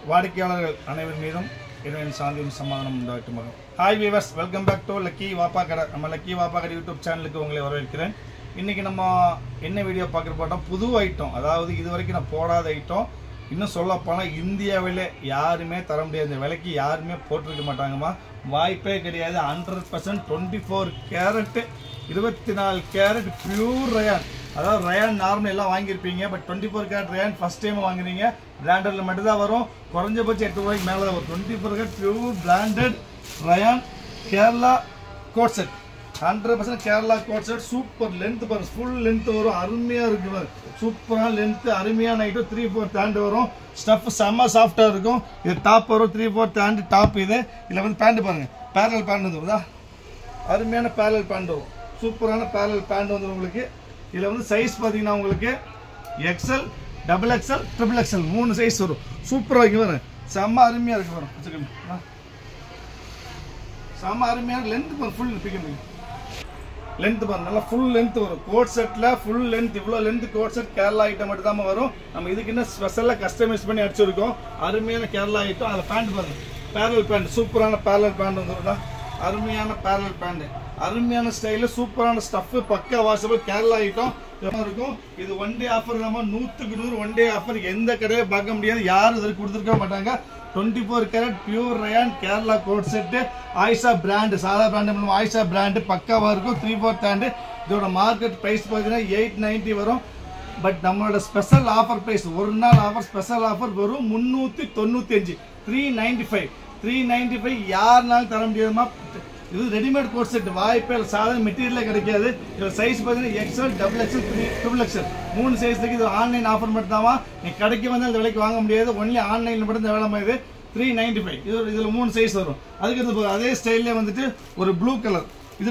வாடிக்கையாளர்கள் அனைவர் மீதும் இறைவன் சாந்தியும் சமாதானம் உண்டாகட்டும். Hi viewers, welcome back to lucky வாப்பா கடை. நம்ம லக்கி வாப்பா கடை யூடியூப் சேனலுக்கு உங்களை வரவேற்கிறேன். இன்றைக்கி நம்ம என்ன வீடியோ பார்க்குற போட்டோம், புது ஐட்டம், அதாவது இது வரைக்கும் நான் போடாத ஐட்டம். இன்னும் சொல்லப்போனால் இந்தியாவில் யாருமே தர முடியாது, இந்த விலைக்கு யாருமே போட்டிருக்க மாட்டாங்கம்மா, வாய்ப்பே கிடையாது. 100% 24 கேரட் 24 கேரட் பியூர் ரயான். அதாவது ரயான் நார்மல் எல்லாம் வாங்கியிருப்பீங்க, but 24 carat rayon first time வாங்குறீங்க. பிராண்டட்ல மட்டும் தான் வரும், குறைஞ்சபட்சம் 8 ரூபாய்க்கு மேலே தான் வரும். 24 carat pure branded rayon Kerala coat set, 100% Kerala coat set. Super length பாருங்க, ஃபுல் லென்த் வரும், அருமையாக இருக்கு, சூப்பரான லென்த், அருமையான ஐட்டம். 3/4 பேண்ட் வரும், ஸ்டஃப் செம்ம சாஃப்டாக இருக்கும். இது டாப் வரும், 3/4 பேண்ட் டாப். இதில் வந்து பேண்ட் பாருங்க, பேரல் பேண்ட் வந்துருதா, அருமையான பேரல் பேண்ட் வரும், சூப்பரான பேரல் பேண்ட் வந்துடும் உங்களுக்கு. இதில் வந்து சைஸ் பார்த்தீங்கன்னா உங்களுக்கு XL, XXL, XXL 3 சைஸ் வரும். சூப்பராக இருக்கு வரும், செம்ம அருமையாக இருக்கு வரும். செம்ம அருமையான லென்த் பாருங்க, ஃபுல் பிடிக்கும் லென்த் பாருங்க, நல்லா ஃபுல் லென்த் வரும். கோட் செட்டில் ஃபுல் லென்த், இவ்வளோ length coat set Kerala item மட்டும் தான் வரும். நம்ம இதுக்கு இன்னும் ஸ்பெஷலாக கஸ்டமைஸ் பண்ணி அடிச்சிருக்கோம், அருமையான கேரளா ஐட்டம். அதில் பேண்ட் பாருங்க, பேரல் பேண்ட், சூப்பரான பேரல் பேண்ட் வந்துருந்தா, அருமையான பேரல் பேண்ட், அருமையான ஸ்டைலு, சூப்பரான ஸ்டஃப், பக்கா வாஷபிள் கேரளா ஐட்டம் இருக்கும். இது ஒன் டே ஆஃபர் தான், 100க்கு 100 ஒன் டே ஆஃபர். எந்த கடையை பார்க்க முடியாது, யாரும் இது கொடுத்துருக்க மாட்டாங்க. 24 carat pure rayon Kerala coat set, Ayesha brand, சாதா பிராண்டு, ஆயிஷா பிராண்டு பக்காவாக இருக்கும். 3/4 பேண்டு. இதோட மார்க்கெட் ப்ரைஸ் பார்த்தீங்கன்னா 890 வரும். பட் நம்மளோட ஸ்பெஷல் ஆஃபர் ப்ரைஸ், ஒரு நாள் ஆஃபர், ஸ்பெஷல் ஆஃபர் வரும் 395, 395 யாருனாலும் தர முடியாதுமா. இது ரெடிமேட் கோட் செட், வாய்ப்பே சாதாரண மெட்டீரியலே கிடைக்காது. இதில் சைஸ் பார்த்தீங்கன்னா XL, XXL, XXL 3 சைஸ் இருக்குது. இது ஆன்லைன் ஆஃபர் மட்டும் தான், நீ கடைக்கு வந்து அந்த விலைக்கு வாங்க முடியாது, ஒன்லி ஆன்லைனில் மட்டும் இந்த வேலை மாதிரி. 395 இதில் 3 சைஸ் வரும். அதுக்கு அதே ஸ்டைல்லே வந்துட்டு ஒரு ப்ளூ கலர், இது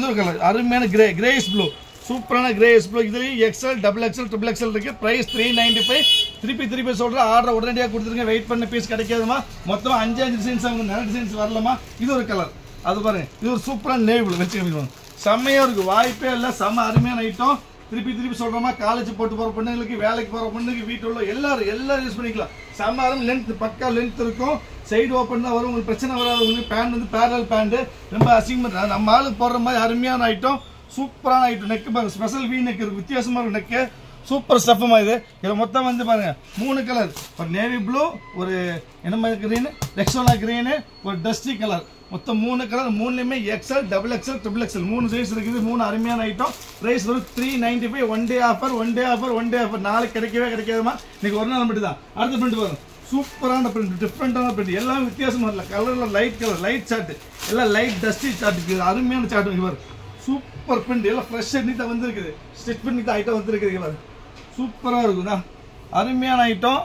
ஒரு கலர், அருமையான கிரேஸ் ப்ளூ, சூப்பரான கிரேஸ் ப்ளூ. இதுலேயும் XL, XXL, XXL இருக்குது. ப்ரைஸ் 395. திருப்பி சொல்கிறேன், ஆர்டர் உடனடியாக கொடுத்துருங்க, வெயிட் பண்ண பீஸ் கிடைக்காதுமா. மொத்தம் 5 டிசைன்ஸ் ஆகும், நிறைய டிசைன்ஸ் வரலாமா. இது ஒரு கலர், அது பாருங்க, இது ஒரு சூப்பரான நேவி ப்ளூ வச்சுக்கோங்க, செம்மையாக இருக்குது, வாய்ப்பே இல்லை, செம்ம அருமையான ஐட்டம். திருப்பி சொல்கிறோமா, காலேஜ் போட்டு போகிற பொண்ணுங்களுக்கு, வேலைக்கு போகிற பொண்ணுக்கு, வீட்டில் உள்ள எல்லாரும் யூஸ் பண்ணிக்கலாம். செம்ம அருமை லென்த், பக்கா லென்த் இருக்கும். சைடு ஓப்பன் தான் வரும், உங்களுக்கு பிரச்சனை வராது. உங்களுக்கு பேண்ட் வந்து பேரல் பேண்டு, ரொம்ப அசிங்கமாக நம்ம ஆளுக்கு போடுற மாதிரி அருமையான ஐட்டம், சூப்பரான ஐட்டம். நெக்கு பாருங்க, ஸ்பெஷல் வீ நெக் இருக்குது, வித்தியாசமாக இருக்கும் நெக்கு, சூப்பர் ஸ்டஃப்மா இது. இதில் மொத்தம் வந்து பாருங்க 3 கலர், ஒரு நேவி ப்ளூ, ஒரு என்னமா கிரீனு, ரெக்ஸோனா கிரீனு, ஒரு டஸ்டி கலர், மொத்தம் 3 கலர். 3லையுமே XL, XXL, XXL 3 சைஸ் இருக்குது. 3 அருமையான ஐட்டம். ப்ரைஸ் வரும் 395. One day offer. நாளைக்கு கிடைக்காதுமா, இன்னைக்கு ஒரு நாள் மட்டும் தான். அடுத்த பிரிண்ட் பாருங்க, சூப்பரான பிரிண்ட், டிஃப்ரெண்டான பிரிண்ட், எல்லாம் வித்தியாசமா இல்லை. கலரில் லைட் கலர், லைட் சார்ட், எல்லாம் லைட் டஸ்டி சார்ட் இருக்குது, அருமையான சார்ட் இருக்குது. சூப்பர் பிரிண்ட், எல்லாம் ஃப்ரெஷ்ஷாக நீட்டாக வந்துருக்குது, ஸ்டிச் பண்ணி ஐட்டம் வந்துருக்குது, சூப்பராக இருக்குதா, அருமையான ஐட்டம்,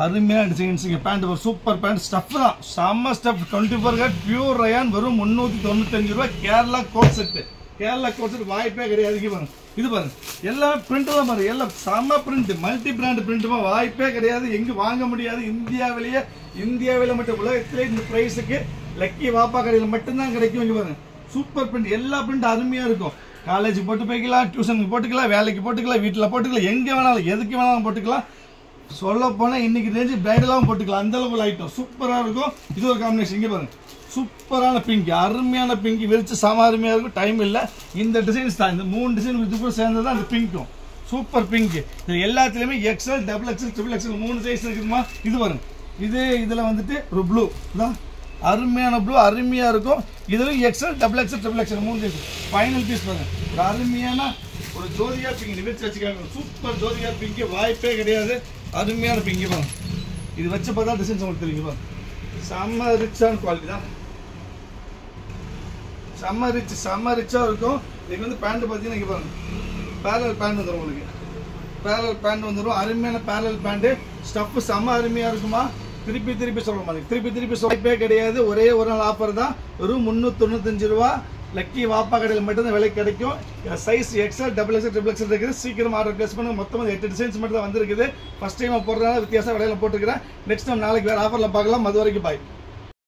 அருமையான டிசைன்ஸுங்க. பேண்ட் ஒரு சூப்பர் பேண்ட், ஸ்டஃப் தான் செம்ம ஸ்டஃப். 24 கேரட் பியூர் ரயான் வரும் 395 ரூபாய். Kerala coat set, Kerala coat set வாய்ப்பே கிடையாது. பாருங்க, இது பாருங்க, எல்லாமே பிரிண்ட் தான் பாருங்க, எல்லாம் செம்ம பிரிண்ட், மல்டி பிராண்ட் பிரிண்ட்டுமா, வாய்ப்பே கிடையாது, எங்கே வாங்க முடியாது. இந்தியாவிலே மட்டும், உலகத்திலே இந்த ப்ரைஸுக்கு லக்கி வாப்பா கடையில் மட்டும்தான் கிடைக்கும். இங்கே பாருங்க, சூப்பர் பிரிண்ட், எல்லா பிரிண்ட் அருமையாக இருக்கும். காலேஜ் போட்டு போய்க்கலாம், டியூஷனுக்கு போட்டுக்கலாம், வேலைக்கு போட்டுக்கலாம், வீட்டில் போட்டுக்கலாம், எங்கே வேணாலும் எதுக்கு வேணாலும் போட்டுக்கலாம். சொல்ல போனால் இன்னைக்கு ரேஞ்சு பிரைடலாகவும் போட்டுக்கலாம், அந்த அளவுக்கு ஐட்டம் சூப்பராக இருக்கும். இது ஒரு காம்பினேஷன். இங்கே பாருங்க, சூப்பரான பிங்க், அருமையான பிங்க், விரிச்சு செம அருமையாக இருக்கும். டைம் இல்லை, இந்த டிசைன்ஸ் தான், இந்த 3 டிசைன் இது கூட சேர்ந்தது தான் அந்த பிங்க்கும், சூப்பர் பிங்க். இது எல்லாத்துலேயுமே XL, XXL, XXL 3 சைஸ் இருக்குமா. இது பாருங்க, இதில் வந்துட்டு ஒரு ப்ளூ தான், அருமையான ப்ளூ, அருமையாக இருக்கும். இதுலையும் XL, XXL, XXL 3 size. Final piece பாருங்க, ஒரு அருமையான ஒரு ஜோதிகா பிங்க், விரிச்சு வச்சுக்காங்க, சூப்பர் ஜோதிகா பிங்க், வாய்ப்பே கிடையாது, அருமையான பிங்க் பாருங்க. இது வச்சு பார்த்தா டிசைன்ஸ் உங்களுக்கு தெரியுங்க பாருங்க, செம்ம ரிச்சான குவாலிட்டி தான், செம்ம ரிச்சாக இருக்கும். இது வந்து பேண்ட் பார்த்தீங்கன்னா இங்கே பாருங்க, பேரல் பேண்ட் வந்துடும் உங்களுக்கு, பேரல் பேண்ட் வந்துடும், அருமையான பேரல் பேண்ட்டு, ஸ்டஃப் செம்ம அருமையாக இருக்குமா. திருப்பி சொல்ல மாதிரி வாய்ப்பே கிடையாது. ஒரே ஒரு நாள் ஆஃபர் தான், வெறும் 395 ரூபா. லக்கி வாப்பா கடையில் மட்டும் தான் விலை கிடைக்கும். சைஸ் XL, XXL, XXL இருக்குது. சீக்கிரம் ஆர்டர் பிளேஸ் பண்ணுங்க. மொத்தமாக 8 டிசைன்ஸ் மட்டும் தான் வந்துருக்குது. ஃபர்ஸ்ட் டைம் போடுறதுனால வித்தியாசம் விலையில போட்டுருக்கிறேன். நெக்ஸ்ட் டைம் நாளைக்கு வேறு ஆஃபரில் பார்க்கலாம். அது வரைக்கும் பாய்.